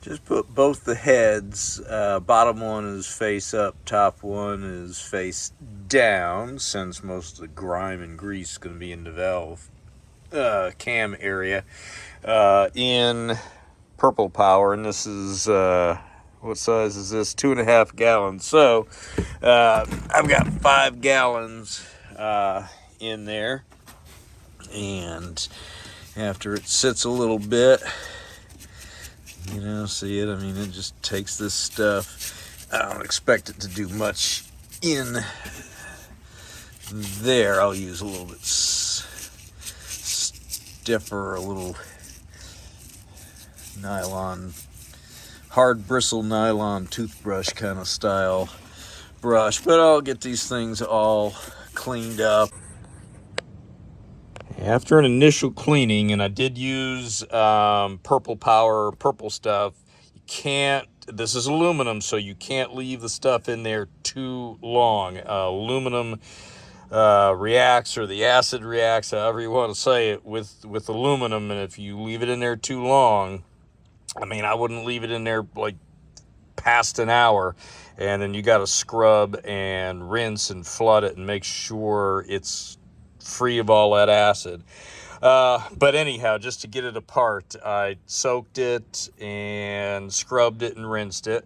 Just put both the heads, bottom one is face up, top one is face down, since most of the grime and grease is going to be in the valve cam area, in purple power. And this is, what size is this? 2.5 gallons. So I've got 5 gallons in there. And after it sits a little bit, see it? I mean, it just takes this stuff. I don't expect it to do much in there. I'll use a little bit stiffer, a little nylon, hard bristle nylon toothbrush kind of style brush. But I'll get these things all cleaned up. After an initial cleaning, and I did use purple power, purple stuff, you can't, this is aluminum, so you can't leave the stuff in there too long. Aluminum reacts, or the acid reacts, however you want to say it, with aluminum, and if you leave it in there too long, I mean, I wouldn't leave it in there like past an hour, and then you got to scrub and rinse and flood it and make sure it's free of all that acid. But anyhow, just to get it apart, I soaked it and scrubbed it and rinsed it.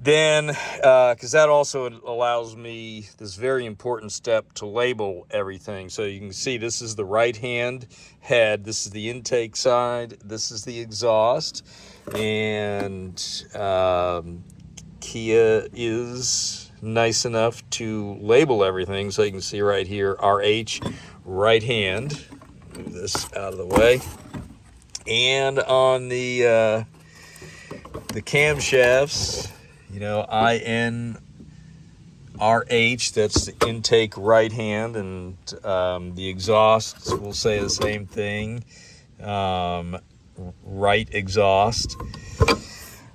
Then, because that also allows me this very important step to label everything. So you can see this is the right hand head, this is the intake side, this is the exhaust, and Kia is nice enough to label everything. So you can see right here, RH, right hand. Move this out of the way. And on the camshafts, INRH, that's the intake right hand, and the exhausts will say the same thing, right exhaust.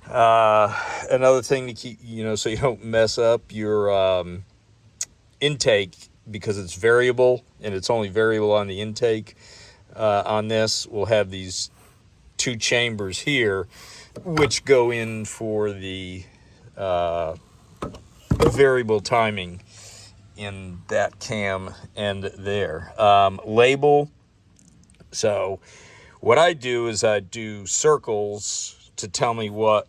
Another thing to keep, so you don't mess up your intake, because it's variable, and it's only variable on the intake. On this, we'll have these two chambers here, which go in for the variable timing in that cam end there. Label. So what I do is I do circles to tell me what,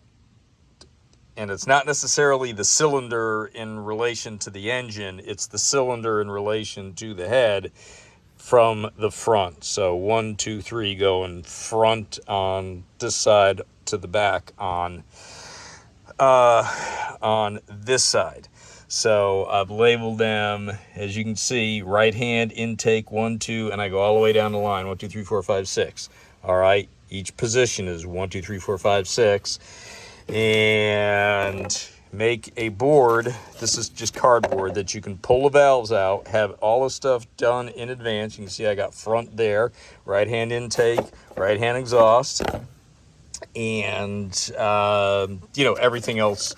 and it's not necessarily the cylinder in relation to the engine, it's the cylinder in relation to the head from the front. So 1, 2, 3 going front on this side to the back on this side. So I've labeled them, as you can see, right hand intake 1, 2, and I go all the way down the line, 1, 2, 3, 4, 5, 6. All right, each position is 1, 2, 3, 4, 5, 6. And make a board. This is just cardboard that you can pull the valves out, have all the stuff done in advance. You can see I got front there, right hand intake, right hand exhaust, and everything else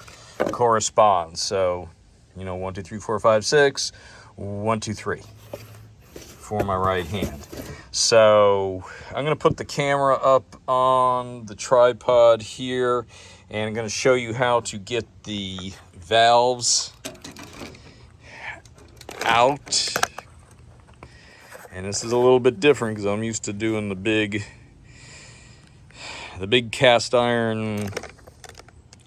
corresponds. So 1, 2, 3, 4, 5, 6, 1, 2, 3 for my right hand. So I'm going to put the camera up on the tripod here, and I'm going to show you how to get the valves out. And this is a little bit different because I'm used to doing the big cast iron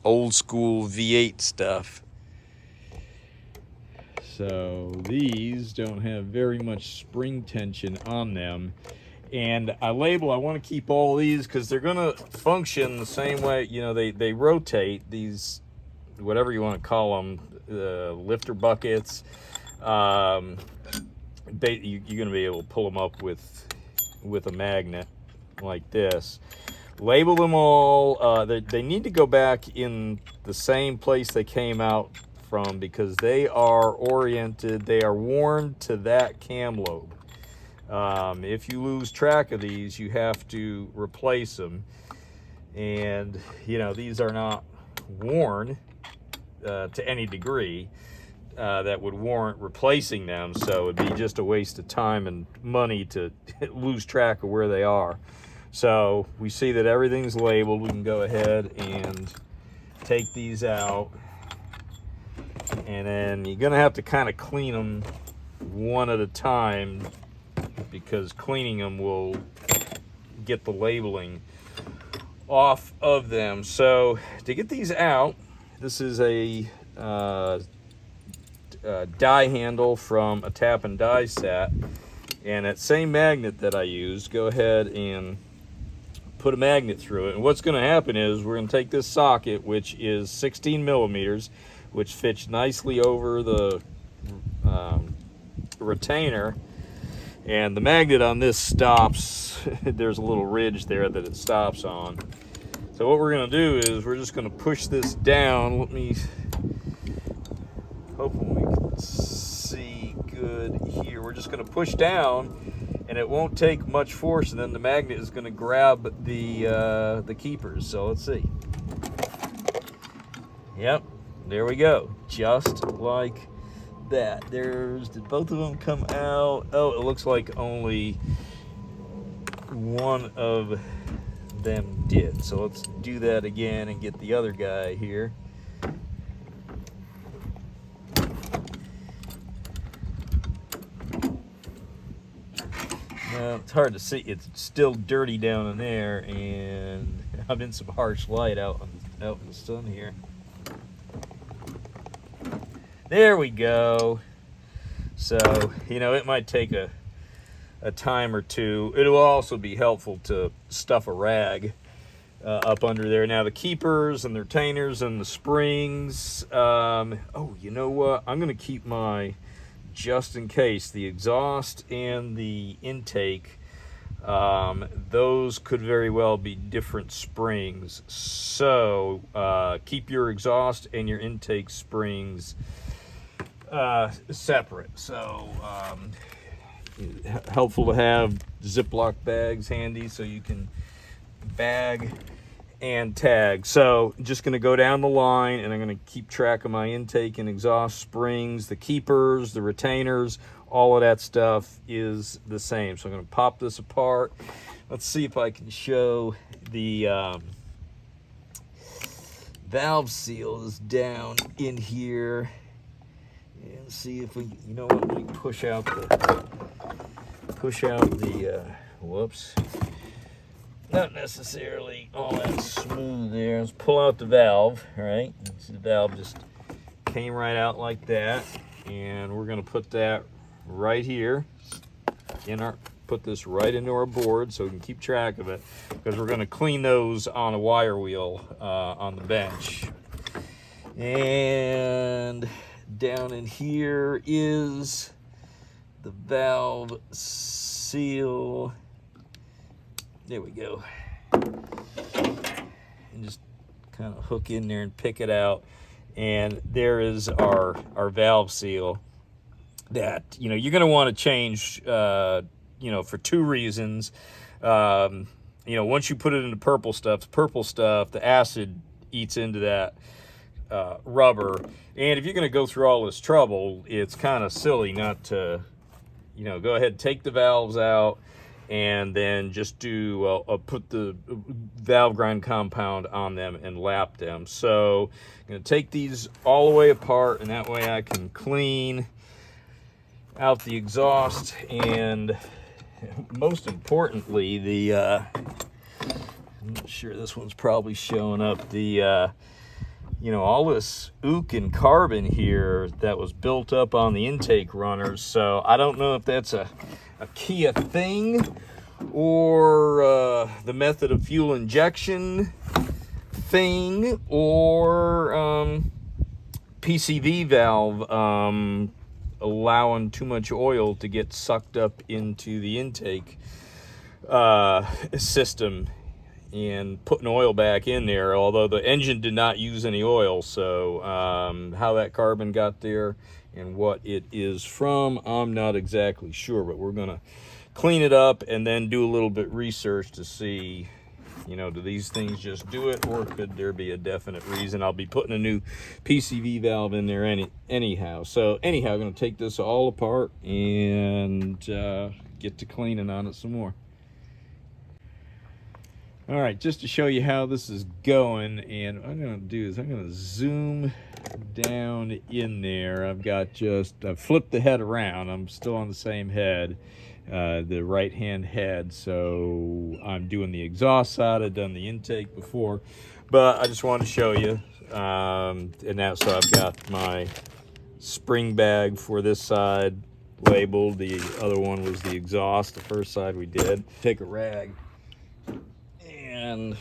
old school V8 stuff. So these don't have very much spring tension on them. And I want to keep all these because they're going to function the same way. They rotate these, whatever you want to call them, lifter buckets. You're going to be able to pull them up with a magnet like this. Label them all. They need to go back in the same place they came out from, because they are oriented, they are worn to that cam lobe. If you lose track of these, you have to replace them. And these are not worn to any degree that would warrant replacing them, so it'd be just a waste of time and money to lose track of where they are. So we see that everything's labeled. We can go ahead and take these out, and then you're gonna have to kind of clean them one at a time, because cleaning them will get the labeling off of them. So to get these out, this is a die handle from a tap and die set, and that same magnet that I used, go ahead and put a magnet through it. And what's going to happen is we're going to take this socket, which is 16 millimeters, which fits nicely over the retainer, and the magnet on this stops. There's a little ridge there that it stops on. So what we're going to do is we're just going to push this down. Let me, hopefully we can see good here. We're just going to push down, and it won't take much force, and then the magnet is going to grab the keepers. So let's see. Yep, there we go, just like that. Did both of them come out? Oh, it looks like only one of them did. So let's do that again and get the other guy here. Now, it's hard to see. It's still dirty down in there, and I'm in some harsh light out in the sun here. There we go. So, it might take a time or two. It will also be helpful to stuff a rag up under there. Now, the keepers and the retainers and the springs. Oh, you know what? I'm going to keep my, just in case, the exhaust and the intake. Those could very well be different springs. So, keep your exhaust and your intake springs separate. So helpful to have Ziploc bags handy so you can bag and tag. So just going to go down the line, and I'm going to keep track of my intake and exhaust springs, the keepers, the retainers, all of that stuff is the same. So I'm going to pop this apart. Let's see if I can show the valve seal is down in here. And see if we, you know what, let me push out the, whoops, not necessarily all that smooth there. Let's pull out the valve, all right? See, the valve just came right out like that, and we're gonna put that right here put this right into our board so we can keep track of it, because we're gonna clean those on a wire wheel on the bench. And down in here is the valve seal. There we go. And just kind of hook in there and pick it out. And there is our valve seal that, you're going to want to change, for two reasons. Once you put it into purple stuff, the acid eats into that rubber, and if you're going to go through all this trouble, it's kind of silly not to, go ahead and take the valves out and then just do put the valve grind compound on them and lap them. So I'm going to take these all the way apart, and that way I can clean out the exhaust, and most importantly, I'm not sure, this one's probably showing up, all this ook and carbon here that was built up on the intake runners. So I don't know if that's a Kia thing or the method of fuel injection thing, or PCV valve allowing too much oil to get sucked up into the intake system and putting oil back in there, although the engine did not use any oil. So how that carbon got there and what it is from, I'm not exactly sure, but we're gonna clean it up and then do a little bit research to see, do these things just do it, or could there be a definite reason? I'll be putting a new PCV valve in there anyhow. So anyhow, I'm gonna take this all apart and get to cleaning on it some more. All right, just to show you how this is going, and what I'm going to do is I'm going to zoom down in there. I've flipped the head around. I'm still on the same head, the right hand head, so I'm doing the exhaust side. I've done the intake before, but I just wanted to show you. And now, so I've got my spring bag for this side labeled. The other one was the exhaust. The first side we did. Take a rag and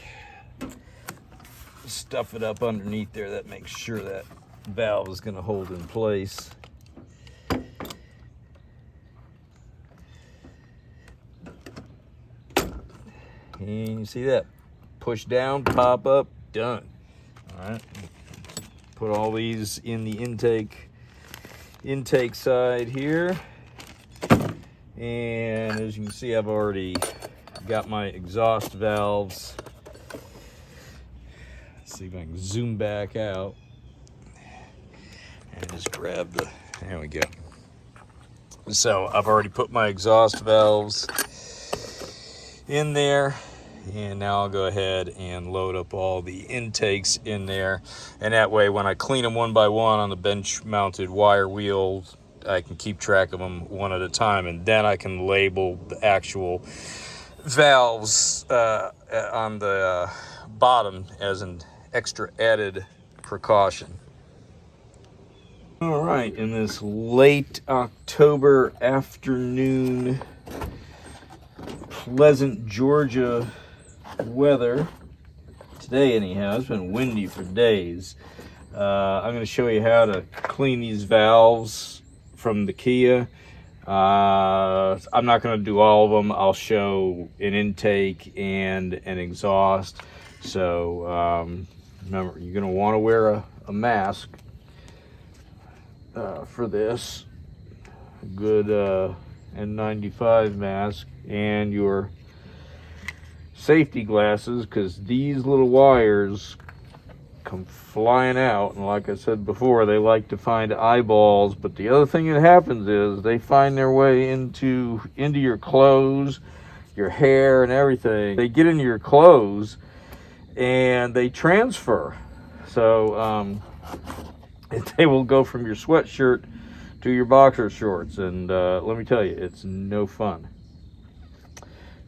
stuff it up underneath there. That makes sure that valve is going to hold in place. And you see that? Push down, pop up, done. All right. Put all these in the intake side here. And as you can see, I've already got my exhaust valves. Let's see if I can zoom back out and just grab there we go. So I've already put my exhaust valves in there, and now I'll go ahead and load up all the intakes in there, and that way when I clean them one by one on the bench mounted wire wheel, I can keep track of them one at a time, and then I can label the actual valves on the bottom as an extra added precaution. All right, in this late October afternoon, pleasant Georgia weather today anyhow. It's been windy for days. I'm going to show you how to clean these valves from the Kia. I'm not going to do all of them. I'll show an intake and an exhaust. So remember, you're going to want to wear a mask for this. A good N95 mask, and your safety glasses, because these little wires come flying out, and like I said before, they like to find eyeballs. But the other thing that happens is they find their way into your clothes, your hair, and everything. They get into your clothes and they transfer. So they will go from your sweatshirt to your boxer shorts, and let me tell you, it's no fun.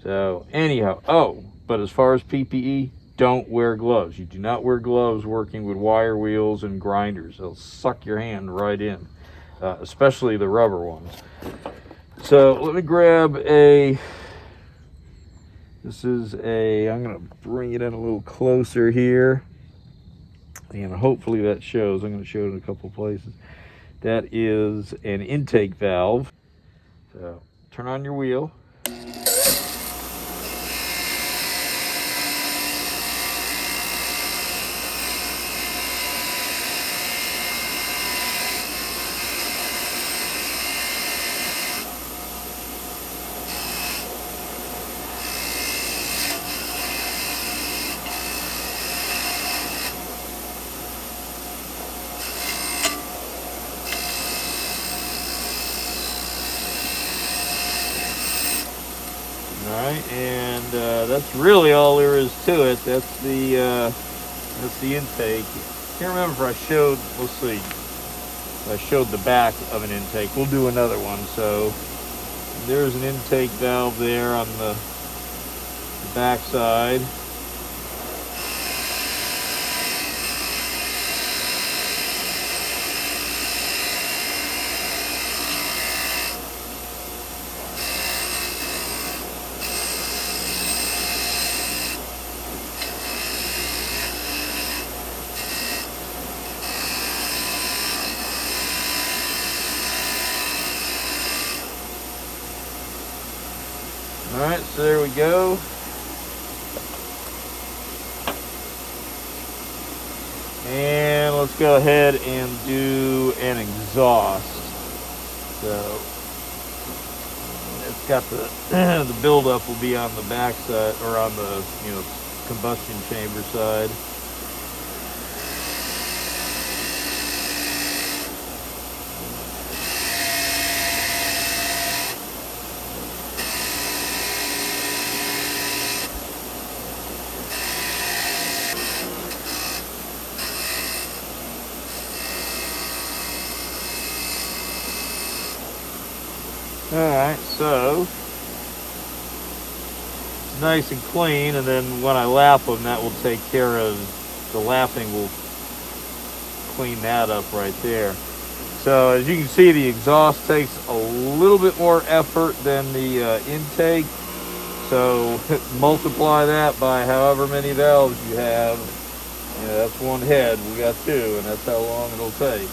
So anyhow, but as far as PPE, don't wear gloves. You do not wear gloves working with wire wheels and grinders. They'll suck your hand right in, especially the rubber ones. So let me grab I'm going to bring it in a little closer here, and hopefully that shows. I'm going to show it in a couple places. That is an intake valve. So turn on your wheel. Alright, and that's really all there is to it. That's the intake. Can't remember if I showed, let's see, if I showed the back of an intake. We'll do another one. So there's an intake valve there on the back side. Alright, so there we go. And let's go ahead and do an exhaust. So it's got the buildup will be on the back side, or on the combustion chamber side. Alright, so it's nice and clean, and then when I lap them, that will take care of, the lapping will clean that up right there. So as you can see, the exhaust takes a little bit more effort than the intake. So multiply that by however many valves you have. You know, that's one head. We got two, and that's how long it'll take.